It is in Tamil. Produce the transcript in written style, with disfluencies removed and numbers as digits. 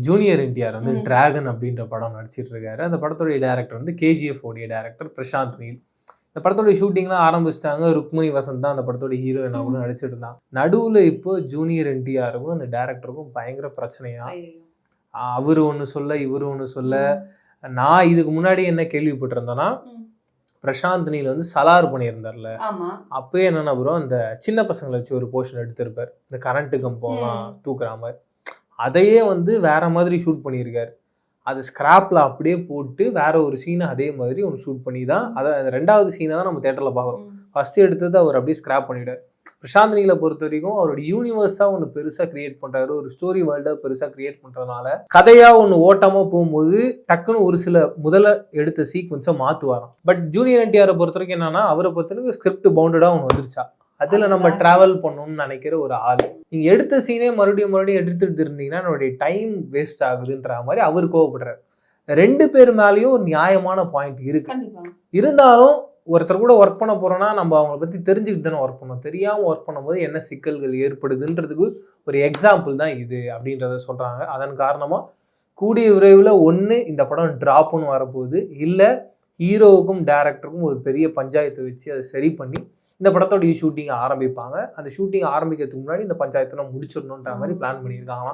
ஜூனியர் என்டிஆர் வந்து டிராகன் அப்படின்ற படம் நடிச்சிட்டு இருக்காரு. அந்த படத்துடைய டேரக்டர் வந்து கேஜிஎஃப் உடைய டேரக்டர் பிரசாந்த் நீல். இந்த படத்தோடைய ஷூட்டிங்லாம் ஆரம்பிச்சிட்டாங்க. ருக்மணி வசந்த் தான் அந்த படத்தோட ஹீரோயினா கூட நடிச்சிட்டு இருந்தாங்க. நடுவில் இப்போ ஜூனியர் என்டிஆருக்கும் அந்த டேரக்டருக்கும் பயங்கர பிரச்சனையா. அவரு ஒன்று சொல்ல இவரு ஒன்று சொல்ல. நான் இதுக்கு முன்னாடி என்ன கேள்விப்பட்டிருந்தேன்னா, பிரசாந்த் நீல் வந்து சலார் பண்ணியிருந்தார்ல, அப்பயே என்னன்னா ப்ரோ அந்த சின்ன பசங்களை வச்சு ஒரு போர்ஷன் எடுத்திருப்பார், இந்த கரண்ட்டு கம்பம்லாம் தூக்குற மாதிரி. அதையே வந்து வேற மாதிரி ஷூட் பண்ணியிருக்காரு. அது ஸ்கிராப்பில் அப்படியே போட்டு வேற ஒரு சீனை அதே மாதிரி ஒன்று ஷூட் பண்ணி தான் அதை ரெண்டாவது சீனை தான் நம்ம தேட்டரில் பார்க்குறோம். ஃபர்ஸ்ட் எடுத்தது அவர் அப்படியே ஸ்கிராப் பண்ணிவிட்டார். பிரசாந்த் நீலை பொறுத்த வரைக்கும் அவரோட யூனிவர்ஸாக ஒன்று பெருசாக கிரியேட் பண்ணுறாரு, ஒரு ஸ்டோரி வேர்ல்டாக பெருசாக கிரியேட் பண்ணுறதுனால கதையாக ஒன்று ஓட்டமாக போகும்போது டக்குன்னு ஒரு சில முதல்ல எடுத்த சீக்வன்ஸை மாற்றுவாராம். பட் ஜூனியர் என்டிஆரை பொறுத்த வரைக்கும் என்னன்னா, அவரை பொறுத்த வரைக்கும் ஸ்கிரிப்ட் பவுண்டடாக ஒன்று வந்துருச்சா, அதில் நம்ம ட்ராவல் பண்ணணும்னு நினைக்கிற ஒரு ஆள். நீங்கள் எடுத்த சீனே மறுபடியும் எடுத்துட்டு இருந்தீங்கன்னா என்னுடைய டைம் வேஸ்ட் ஆகுதுன்ற மாதிரி அவர் கோவப்படுறாரு. 2 பேர் மேலேயும் ஒரு நியாயமான பாயிண்ட் இருக்கு. இருந்தாலும் ஒருத்தர் கூட ஒர்க் பண்ண போறோம்னா நம்ம அவங்கள பற்றி தெரிஞ்சுக்கிட்டு தானே ஒர்க் பண்ணணும். தெரியாமல் ஒர்க் பண்ணும்போது என்ன சிக்கல்கள் ஏற்படுதுன்றதுக்கு ஒரு எக்ஸாம்பிள் தான் இது அப்படின்றத சொல்கிறாங்க. அதன் காரணமாக கூடிய விரைவில் ஒன்று இந்த படம் ட்ராப்புன்னு வரப்போகுது, இல்லை ஹீரோவுக்கும் டேரக்டருக்கும் ஒரு பெரிய பஞ்சாயத்தை வச்சு அதை சரி பண்ணி இந்த படத்தோடைய ஷூட்டிங் ஆரம்பிப்பாங்க. அந்த ஷூட்டிங் ஆரம்பிக்கிறதுக்கு முன்னாடி இந்த பஞ்சாயத்தை முடிச்சிடணுன்ற மாதிரி பிளான் பண்ணியிருக்காங்களாம்.